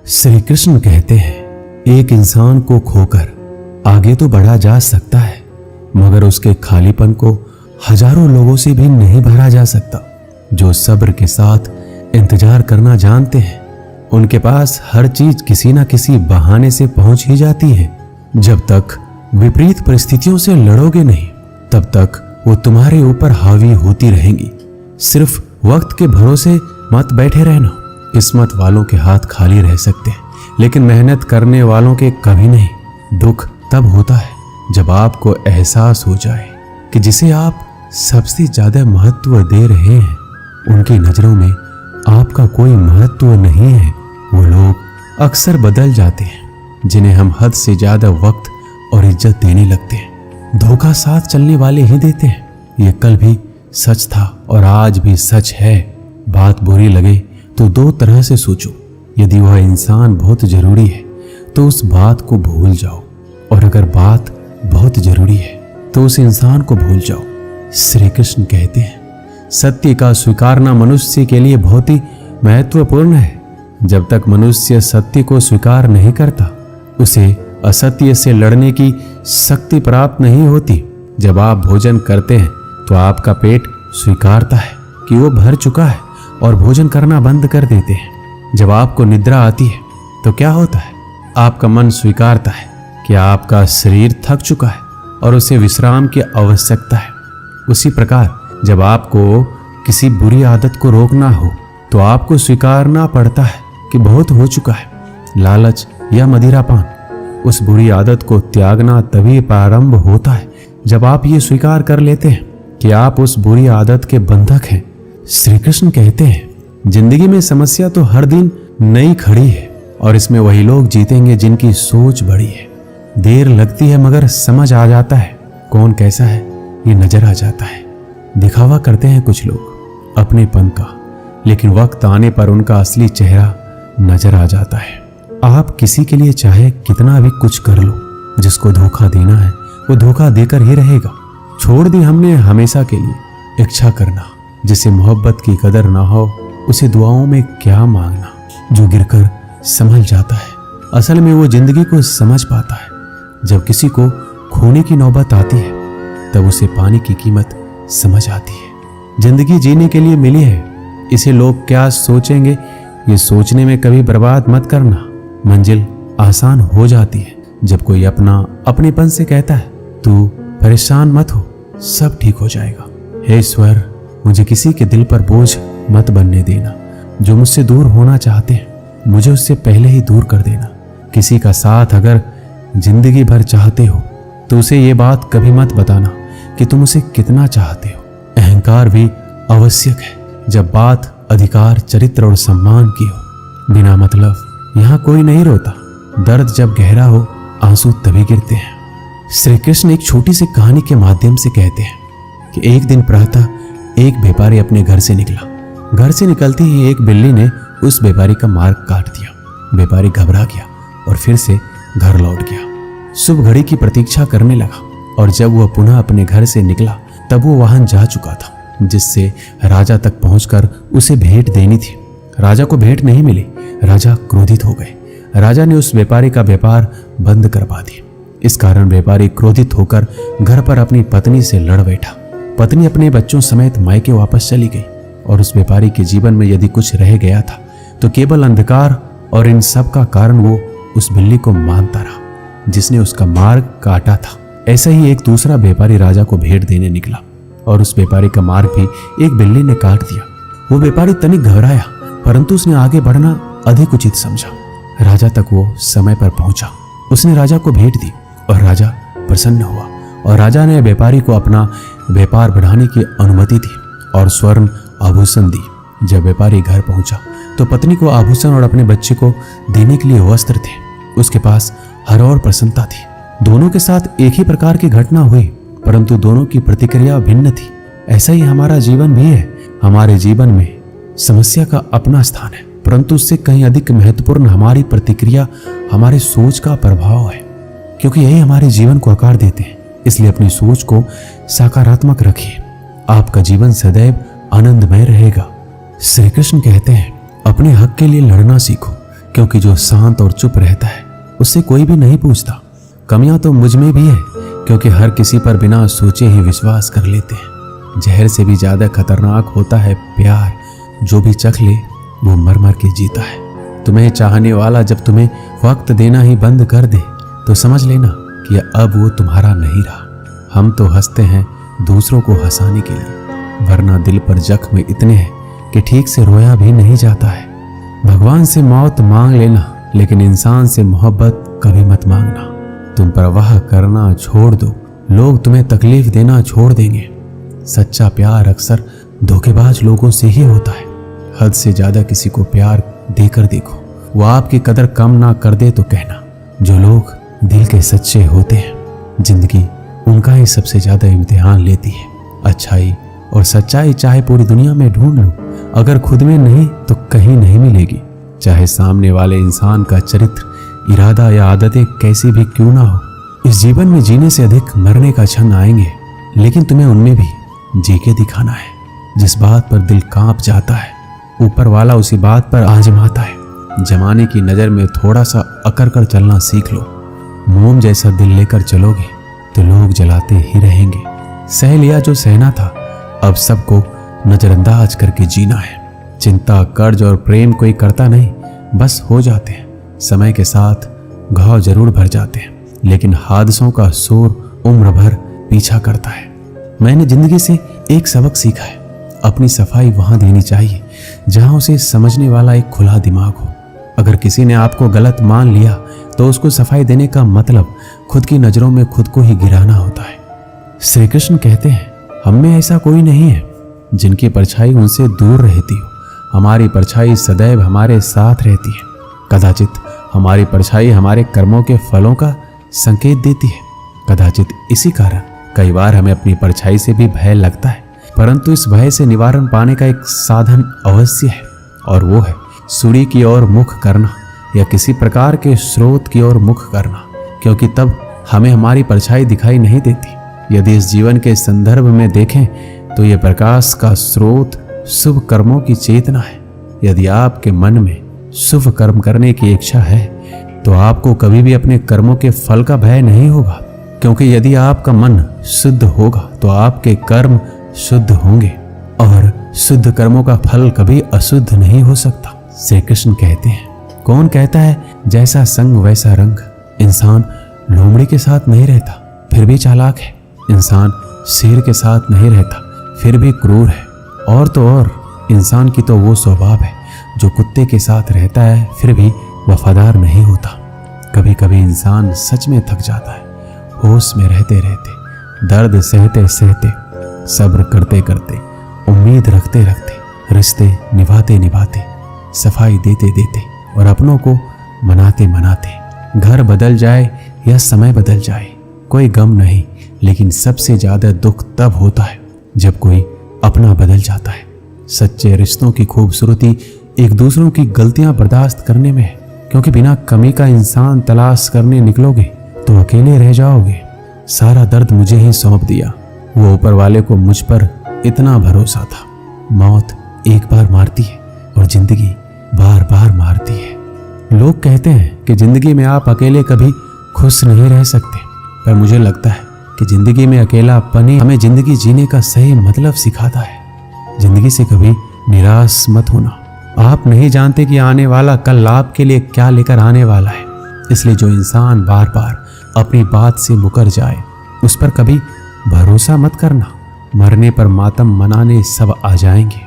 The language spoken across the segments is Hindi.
श्री कृष्ण कहते हैं, एक इंसान को खोकर आगे तो बढ़ा जा सकता है, मगर उसके खालीपन को हजारों लोगों से भी नहीं भरा जा सकता। जो सब्र के साथ इंतजार करना जानते हैं, उनके पास हर चीज किसी न किसी बहाने से पहुंच ही जाती है। जब तक विपरीत परिस्थितियों से लड़ोगे नहीं, तब तक वो तुम्हारे ऊपर हावी होती रहेंगी। सिर्फ वक्त के भरोसे मत बैठे रहना। किस्मत वालों के हाथ खाली रह सकते हैं, लेकिन मेहनत करने वालों के कभी नहीं। दुख तब होता है जब आपको एहसास हो जाए कि जिसे आप सबसे ज्यादा महत्व दे रहे हैं, उनकी नजरों में आपका कोई महत्व नहीं है। वो लोग अक्सर बदल जाते हैं जिन्हें हम हद से ज्यादा वक्त और इज्जत देने लगते हैं। धोखा साथ चलने वाले ही देते हैं। ये कल भी सच था और आज भी सच है। बात बुरी लगे तो दो तरह से सोचो। यदि वह इंसान बहुत जरूरी है तो उस बात को भूल जाओ, और अगर बात बहुत जरूरी है तो उस इंसान को भूल जाओ। श्री कृष्ण कहते हैं, सत्य का स्वीकारना मनुष्य के लिए बहुत ही महत्वपूर्ण है। जब तक मनुष्य सत्य को स्वीकार नहीं करता, उसे असत्य से लड़ने की शक्ति प्राप्त नहीं होती। जब आप भोजन करते हैं तो आपका पेट स्वीकारता है कि वो भर चुका है और भोजन करना बंद कर देते हैं। जब आपको निद्रा आती है तो क्या होता है? आपका मन स्वीकारता है कि आपका शरीर थक चुका है और उसे विश्राम की आवश्यकता है। उसी प्रकार जब आपको किसी बुरी आदत को रोकना हो तो आपको स्वीकारना पड़ता है कि बहुत हो चुका है। लालच या मदिरापान, उस बुरी आदत को त्यागना तभी प्रारंभ होता है जब आप ये स्वीकार कर लेते हैं कि आप उस बुरी आदत के बंधक हैं। श्री कृष्ण कहते हैं, जिंदगी में समस्या तो हर दिन नई खड़ी है, और इसमें वही लोग जीतेंगे जिनकी सोच बड़ी है। देर लगती है मगर समझ आ जाता है कौन कैसा है, ये नजर आ जाता है। दिखावा करते हैं कुछ लोग अपनेपन का, लेकिन वक्त आने पर उनका असली चेहरा नजर आ जाता है। आप किसी के लिए चाहे कितना भी कुछ कर लो, जिसको धोखा देना है वो धोखा देकर ही रहेगा। छोड़ दी हमने हमेशा के लिए इच्छा करना। जिसे मोहब्बत की कदर ना हो, उसे दुआओं में क्या मांगना। जो गिरकर संभल जाता है, असल में वो जिंदगी को समझ पाता है। जब किसी को खोने की नौबत आती है, तब उसे पाने की कीमत समझ आती है। जिंदगी जीने के लिए मिली है, इसे लोग क्या सोचेंगे, ये सोचने में कभी बर्बाद मत करना। मंजिल आसान हो जाती है जब कोई अपनेपन से कहता है, तू परेशान मत हो, सब ठीक हो जाएगा। हे ईश्वर, मुझे किसी के दिल पर बोझ मत बनने देना। जो मुझसे दूर होना चाहते हैं, मुझे उससे पहले ही दूर कर देना। किसी का साथ अगर जिंदगी भर चाहते हो तो उसे ये बात कभी मत बताना कि तुम उसे कितना चाहते हो। अहंकार भी आवश्यक है जब बात अधिकार, चरित्र और सम्मान की हो। बिना मतलब यहाँ कोई नहीं रोता। दर्द जब गहरा हो, आंसू तभी गिरते हैं। श्री कृष्ण एक छोटी सी कहानी के माध्यम से कहते हैं कि एक दिन प्रातः एक व्यापारी अपने घर से निकला। घर से निकलते ही एक बिल्ली ने उस व्यापारी का मार्ग काट दिया। व्यापारी घबरा गया और फिर से घर लौट गया। शुभ घड़ी की प्रतीक्षा करने लगा, और जब वह पुनः अपने घर से निकला तब वो वाहन जा चुका था जिससे राजा तक पहुंचकर उसे भेंट देनी थी। राजा को भेंट नहीं मिली। राजा क्रोधित हो गए। राजा ने उस व्यापारी का व्यापार बंद करवा दिया। इस कारण व्यापारी क्रोधित होकर घर पर अपनी पत्नी से लड़ बैठा। पत्नी अपने बच्चों समेत मायके वापस चली गई, और उस व्यापारी के जीवन में यदि कुछ रह गया था तो केवल अंधकार, और इन सब का कारण वो उस बिल्ली को मानता रहा जिसने उसका मार्ग काटा था। ऐसा ही एक दूसरा व्यापारी राजा को भेंट देने निकला, और उस व्यापारी का मार्ग भी एक बिल्ली ने काट दिया। वो व्यापारी तनिक घबराया, परंतु उसने आगे बढ़ना अधिक उचित समझा। राजा तक वो समय पर पहुंचा। उसने राजा को भेंट दी और राजा प्रसन्न हुआ, और राजा ने व्यापारी को अपना व्यापार बढ़ाने की अनुमति दी और स्वर्ण आभूषण दी। जब व्यापारी घर पहुंचा तो पत्नी को आभूषण और अपने बच्चे को देने के लिए वस्त्र थे। उसके पास हर और प्रसन्नता थी। दोनों के साथ एक ही प्रकार की घटना हुई, परंतु दोनों की प्रतिक्रिया भिन्न थी। ऐसा ही हमारा जीवन भी है। हमारे जीवन में समस्या का अपना स्थान है, परंतु उससे कहीं अधिक महत्वपूर्ण हमारी प्रतिक्रिया, हमारे सोच का प्रभाव है, क्योंकि यही हमारे जीवन को आकार देते हैं। इसलिए अपनी सोच को सकारात्मक रखिए। आपका जीवन सदैव आनंदमय रहेगा। श्री कृष्ण कहते हैं, अपने हक के लिए लड़ना सीखो, क्योंकि जो शांत और चुप रहता है उससे कोई भी नहीं पूछता। कमियां तो मुझ में भी है, क्योंकि हर किसी पर बिना सोचे ही विश्वास कर लेते हैं। जहर से भी ज्यादा खतरनाक होता है प्यार, जो भी चख ले वो मर मर के जीता है। तुम्हें चाहने वाला जब तुम्हें वक्त देना ही बंद कर दे तो समझ लेना कि अब वो तुम्हारा नहीं रहा। हम तो हंसते हैं दूसरों को हंसाने के लिए, वरना दिल पर जख्म इतने हैं कि ठीक से रोया भी नहीं जाता है। भगवान से मौत मांग लेना, लेकिन इंसान से मोहब्बत कभी मत मांगना। तुम परवाह करना छोड़ दो, लोग तुम्हें तकलीफ देना छोड़ देंगे। सच्चा प्यार अक्सर धोखेबाज लोगों से ही होता है। हद से ज्यादा किसी को प्यार देकर देखो, वो आपकी कदर कम ना कर दे तो कहना। जो लोग दिल के सच्चे होते हैं, जिंदगी उनका ही सबसे ज्यादा इम्तिहान लेती है। अच्छाई और सच्चाई चाहे पूरी दुनिया में ढूंढ लो, अगर खुद में नहीं तो कहीं नहीं मिलेगी। चाहे सामने वाले इंसान का चरित्र, इरादा या आदतें कैसी भी क्यों ना हो, इस जीवन में जीने से अधिक मरने का क्षण आएंगे, लेकिन तुम्हें उनमें भी जी के दिखाना है। जिस बात पर दिल कांप जाता है, ऊपर वाला उसी बात पर आजमाता है। जमाने की नजर में थोड़ा सा अकड़ कर चलना सीख लो। मोम जैसा दिल लेकर चलोगे तो लोग जलाते ही रहेंगे। सह लिया जो सहना था, अब सबको नजरअंदाज करके जीना है। चिंता, कर्ज और प्रेम कोई करता नहीं, बस हो जाते हैं। समय के साथ घाव जरूर भर जाते हैं, लेकिन हादसों का शोर उम्र भर पीछा करता है। मैंने जिंदगी से एक सबक सीखा है, अपनी सफाई वहां देनी चाहिए जहां उसे समझने वाला एक खुला दिमाग हो। अगर किसी ने आपको गलत मान लिया तो उसको सफाई देने का मतलब खुद की नजरों में खुद को ही गिराना होता है। श्री कृष्ण कहते हैं, हम में ऐसा कोई नहीं है जिनकी परछाई उनसे दूर रहती हो। हमारी परछाई सदैव हमारे साथ रहती है। कदाचित हमारी परछाई हमारे कर्मों के फलों का संकेत देती है। कदाचित इसी कारण कई बार हमें अपनी परछाई से भी भय लगता है, परंतु इस भय से निवारण पाने का एक साधन अवश्य है, और वो है सूर्य की ओर मुख करना या किसी प्रकार के स्रोत की ओर मुख करना, क्योंकि तब हमें हमारी परछाई दिखाई नहीं देती। यदि इस जीवन के संदर्भ में देखें तो यह प्रकाश का स्रोत शुभ कर्मों की चेतना है। यदि आपके मन में शुभ कर्म करने की इच्छा है तो आपको कभी भी अपने कर्मों के फल का भय नहीं होगा, क्योंकि यदि आपका मन शुद्ध होगा तो आपके कर्म शुद्ध होंगे, और शुद्ध कर्मों का फल कभी अशुद्ध नहीं हो सकता। श्री कृष्ण कहते हैं, कौन कहता है जैसा संग वैसा रंग। इंसान लोमड़ी के साथ नहीं रहता फिर भी चालाक है। इंसान शेर के साथ नहीं रहता फिर भी क्रूर है। और तो और इंसान की तो वो स्वभाव है जो कुत्ते के साथ रहता है फिर भी वफादार नहीं होता। कभी कभी इंसान सच में थक जाता है, होश में रहते रहते, दर्द सहते सहते, सब्र करते करते, उम्मीद रखते रखते, रिश्ते निभाते निभाते, सफाई देते देते और अपनों को मनाते मनाते। घर बदल जाए या समय बदल जाए कोई गम नहीं, लेकिन सबसे ज्यादा दुख तब होता है जब कोई अपना बदल जाता है। सच्चे रिश्तों की खूबसूरती एक दूसरों की गलतियां बर्दाश्त करने में है, क्योंकि बिना कमी का इंसान तलाश करने निकलोगे तो अकेले रह जाओगे। सारा दर्द मुझे ही सौंप दिया, वो ऊपर वाले को मुझ पर इतना भरोसा था। मौत एक बार मारती है और जिंदगी बार बार मारती है। लोग कहते हैं कि जिंदगी में आप अकेले कभी खुश नहीं रह सकते, पर मुझे लगता है कि जिंदगी में अकेलापन ही हमें जिंदगी जीने का सही मतलब सिखाता है। जिंदगी से कभी निराश मत होना। आप नहीं जानते कि आने वाला कल आपके लिए क्या लेकर आने वाला है, इसलिए जो इंसान बार बार अपनी बात से मुकर जाए उस पर कभी भरोसा मत करना। मरने पर मातम मनाने सब आ जाएंगे,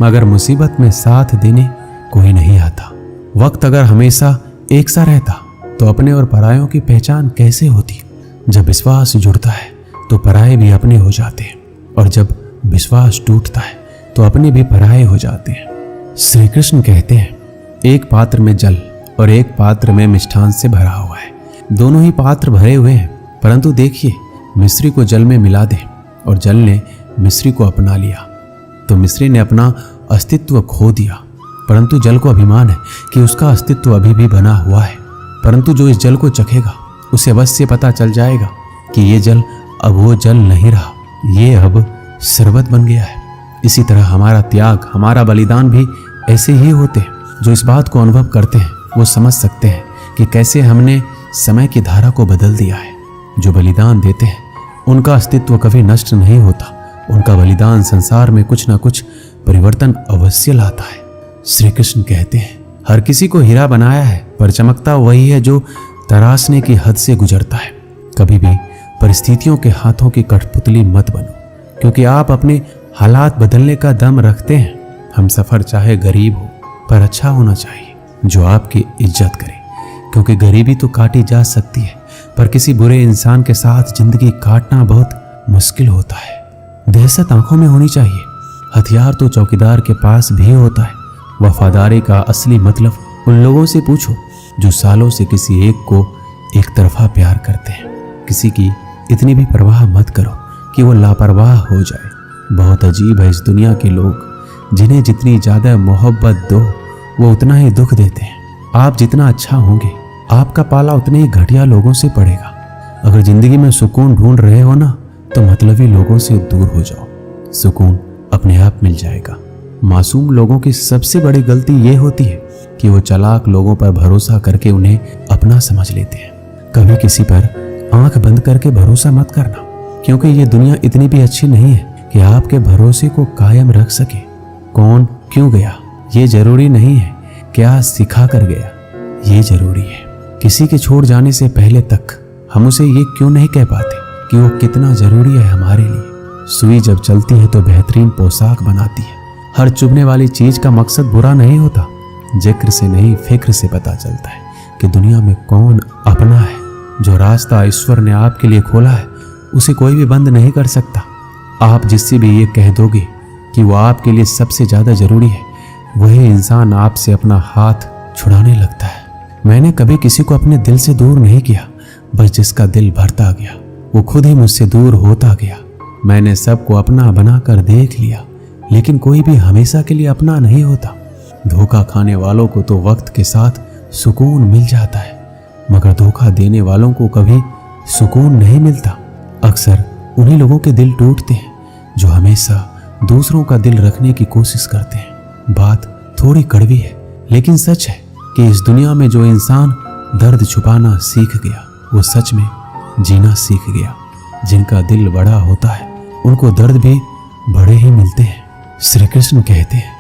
मगर मुसीबत में साथ देने कोई नहीं आता। वक्त अगर हमेशा एक सा रहता तो अपने और परायों की पहचान कैसे होती। जब विश्वास जुड़ता है तो पराये भी अपने हो जाते हैं, और जब विश्वास टूटता है तो अपने भी पराये हो जाते हैं। श्री कृष्ण कहते हैं, एक पात्र में जल और एक पात्र में मिष्ठान से भरा हुआ है। दोनों ही पात्र भरे हुए हैं, परंतु देखिए, मिस्री को जल में मिला दे और जल ने मिस्री को अपना लिया तो मिस्री ने अपना अस्तित्व खो दिया। परंतु जल को अभिमान है कि उसका अस्तित्व अभी भी बना हुआ है। परंतु जो इस जल को चखेगा उसे अवश्य पता चल जाएगा कि ये जल अब वो जल नहीं रहा, ये अब शरबत बन गया है। इसी तरह हमारा त्याग, हमारा बलिदान भी ऐसे ही होते हैं जो इस बात को अनुभव करते हैं वो समझ सकते हैं कि कैसे हमने समय की धारा को बदल दिया है। जो बलिदान देते हैं उनका अस्तित्व कभी नष्ट नहीं होता। उनका बलिदान संसार में कुछ ना कुछ परिवर्तन अवश्य लाता है। श्री कृष्ण कहते हैं, हर किसी को हीरा बनाया है, पर चमकता वही है जो तराशने की हद से गुजरता है। कभी भी परिस्थितियों के हाथों की कठपुतली मत बनो, क्योंकि आप अपने हालात बदलने का दम रखते हैं। हम सफर चाहे गरीब हो, पर अच्छा होना चाहिए जो आपकी इज्जत करे, क्योंकि गरीबी तो काटी जा सकती है, पर किसी बुरे इंसान के साथ जिंदगी काटना बहुत मुश्किल होता है। दहशत आंखों में होनी चाहिए। हथियार तो चौकीदार के पास भी होता है। वफादारी का असली मतलब उन लोगों से पूछो जो सालों से किसी एक को एक तरफा प्यार करते हैं। किसी की इतनी भी परवाह मत करो कि वो लापरवाह हो जाए। बहुत अजीब है इस दुनिया के लोग, जिन्हें जितनी ज्यादा मोहब्बत दो वो उतना ही दुख देते हैं। आप जितना अच्छा होंगे, आपका पाला उतने ही घटिया लोगों से पड़ेगा। अगर जिंदगी में सुकून ढूंढ रहे हो ना, तो मतलबी लोगों से दूर हो जाओ, सुकून अपने आप मिल जाएगा। मासूम लोगों की सबसे बड़ी गलती ये होती है कि वो चालाक लोगों पर भरोसा करके उन्हें अपना समझ लेते हैं। कभी किसी पर आंख बंद करके भरोसा मत करना, क्योंकि ये दुनिया इतनी भी अच्छी नहीं है कि आपके भरोसे को कायम रख सके। कौन क्यों गया ये जरूरी नहीं है, क्या सिखा कर गया ये जरूरी है। किसी के छोड़ जाने से पहले तक हम उसे ये क्यों नहीं कह पाते कि वो कितना जरूरी है हमारे लिए। सुई जब चलती है तो बेहतरीन पोशाक बनाती है। हर चुभने वाली चीज का मकसद बुरा नहीं होता। जिक्र से नहीं, फिक्र से पता चलता है कि दुनिया में कौन अपना है। जो रास्ता ईश्वर ने आपके लिए खोला है उसे कोई भी बंद नहीं कर सकता। आप जिससे भी ये कह दोगे कि वो आपके लिए सबसे ज्यादा जरूरी है, वही इंसान आपसे अपना हाथ छुड़ाने लगता है। मैंने कभी किसी को अपने दिल से दूर नहीं किया, बस जिसका दिल भरता गया वो खुद ही मुझसे दूर होता गया। मैंने सबको अपना बनाकर देख लिया, लेकिन कोई भी हमेशा के लिए अपना नहीं होता। धोखा खाने वालों को तो वक्त के साथ सुकून मिल जाता है, मगर धोखा देने वालों को कभी सुकून नहीं मिलता। अक्सर उन्हीं लोगों के दिल टूटते हैं जो हमेशा दूसरों का दिल रखने की कोशिश करते हैं। बात थोड़ी कड़वी है, लेकिन सच है कि इस दुनिया में जो इंसान दर्द छुपाना सीख गया, वो सच में जीना सीख गया। जिनका दिल बड़ा होता है उनको दर्द भी बड़े ही मिलते हैं। श्री कृष्ण कहते हैं,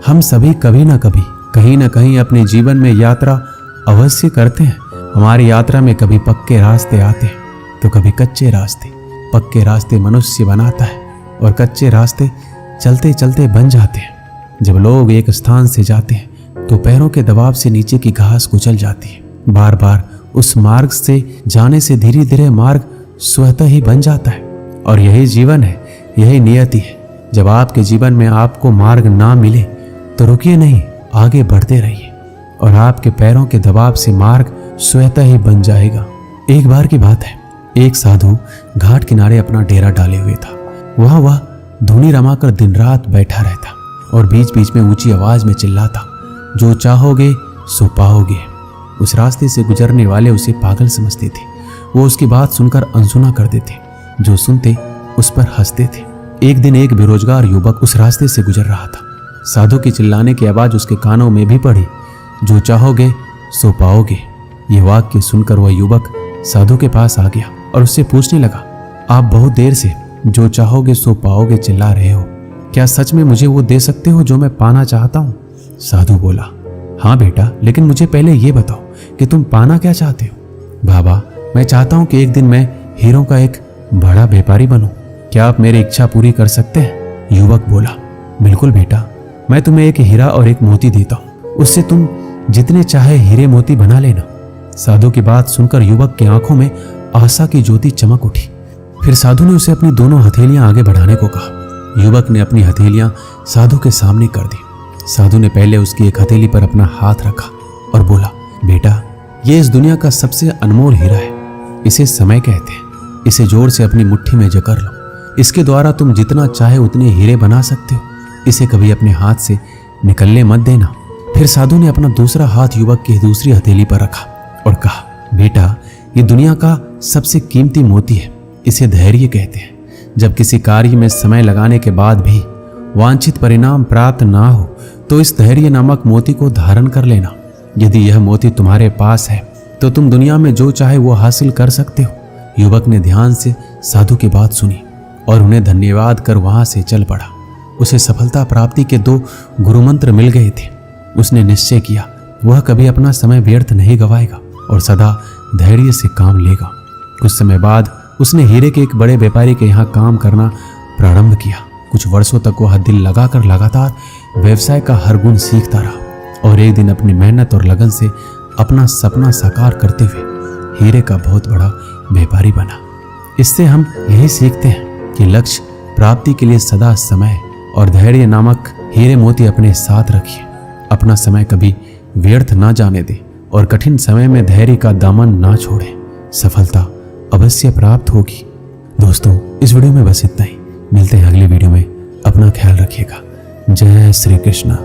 हम सभी कभी ना कभी कहीं ना कहीं अपने जीवन में यात्रा अवश्य करते हैं। हमारी यात्रा में कभी पक्के रास्ते आते हैं तो कभी कच्चे रास्ते। पक्के रास्ते मनुष्य बनाता है और कच्चे रास्ते चलते चलते बन जाते हैं। जब लोग एक स्थान से जाते हैं तो पैरों के दबाव से नीचे की घास कुचल जाती है। बार बार उस मार्ग से जाने से धीरे धीरे मार्ग स्वतः ही बन जाता है। और यही जीवन है, यही नियति है। जब आपके जीवन में आपको मार्ग ना मिले तो रुकिए नहीं, आगे बढ़ते रहिए और आपके पैरों के दबाव से मार्ग स्वतः ही बन जाएगा। एक बार की बात है, एक साधु घाट किनारे अपना डेरा डाले हुए था। वहां वह धुनी रमाकर दिन रात बैठा रहता और बीच बीच में ऊंची आवाज में चिल्लाता, जो चाहोगे सो पाओगे। उस रास्ते से गुजरने वाले उसे पागल समझते थे। वो उसकी बात सुनकर अनसुना कर देते, जो सुनते उस पर हंसते थे। एक दिन एक बेरोजगार युवक उस रास्ते से गुजर रहा था। साधु की चिल्लाने की आवाज उसके कानों में भी पड़ी, जो चाहोगे सो पाओगे। ये वाक्य सुनकर वह युवक साधु के पास आ गया और उससे पूछने लगा, आप बहुत देर से जो चाहोगे सो पाओगे चिल्ला रहे हो, क्या सच में मुझे वो दे सकते हो जो मैं पाना चाहता हूँ? साधु बोला, हाँ बेटा, लेकिन मुझे पहले ये बताओ कि तुम पाना क्या चाहते हो? बाबा, मैं चाहता हूँ कि एक दिन मैं हीरों का एक बड़ा व्यापारी बनूं। क्या आप मेरी इच्छा पूरी कर सकते हैं? युवक बोला, बिल्कुल बेटा, मैं तुम्हें एक हीरा और एक मोती देता हूँ, उससे तुम जितने चाहे हीरे मोती बना लेना। साधु की बात सुनकर युवक की आंखों में आशा की ज्योति चमक उठी। फिर साधु ने उसे अपनी दोनों हथेलियां आगे बढ़ाने को कहा। युवक ने अपनी हथेलियां साधु के सामने कर दी। साधु ने पहले उसकी एक हथेली पर अपना हाथ रखा और बोला, बेटा, ये इस दुनिया का सबसे अनमोल हीरा है। इसे समय कहते हैं। इसे जोर से अपनी मुट्ठी में जकड़ लो। इसके द्वारा तुम जितना चाहे उतने हीरे बना सकते हो। इसे कभी अपने हाथ से निकलने मत देना। फिर साधु ने अपना दूसरा हाथ युवक की दूसरी हथेली पर रखा और कहा, बेटा, ये दुनिया का सबसे कीमती मोती है। इसे धैर्य कहते हैं। जब किसी कार्य में समय लगाने के बाद भी वांछित परिणाम प्राप्त ना हो तो इस धैर्य नामक मोती को धारण कर लेना। यदि यह मोती तुम्हारे पास है तो तुम दुनिया में जो चाहे वो हासिल कर सकते हो। युवक ने ध्यान से साधु की बात सुनी और उन्हें धन्यवाद कर वहां से चल पड़ा। उसे सफलता प्राप्ति के 2 गुरुमंत्र मिल गए थे। उसने निश्चय किया वह कभी अपना समय व्यर्थ नहीं गवाएगा और सदा धैर्य से काम लेगा। कुछ समय बाद उसने हीरे के एक बड़े व्यापारी के यहाँ काम करना प्रारंभ किया। कुछ वर्षों तक वह दिल लगाकर लगातार व्यवसाय का हर गुण सीखता रहा और एक दिन अपनी मेहनत और लगन से अपना सपना साकार करते हुए हीरे का बहुत बड़ा व्यापारी बना। इससे हम यही सीखते हैं कि लक्ष्य प्राप्ति के लिए सदा समय और धैर्य नामक हीरे मोती अपने साथ रखिए। अपना समय कभी व्यर्थ ना जाने दें और कठिन समय में धैर्य का दामन ना छोड़ें। सफलता अवश्य प्राप्त होगी। दोस्तों, इस वीडियो में बस इतना ही। मिलते हैं अगले वीडियो में। अपना ख्याल रखिएगा। जय श्री कृष्ण।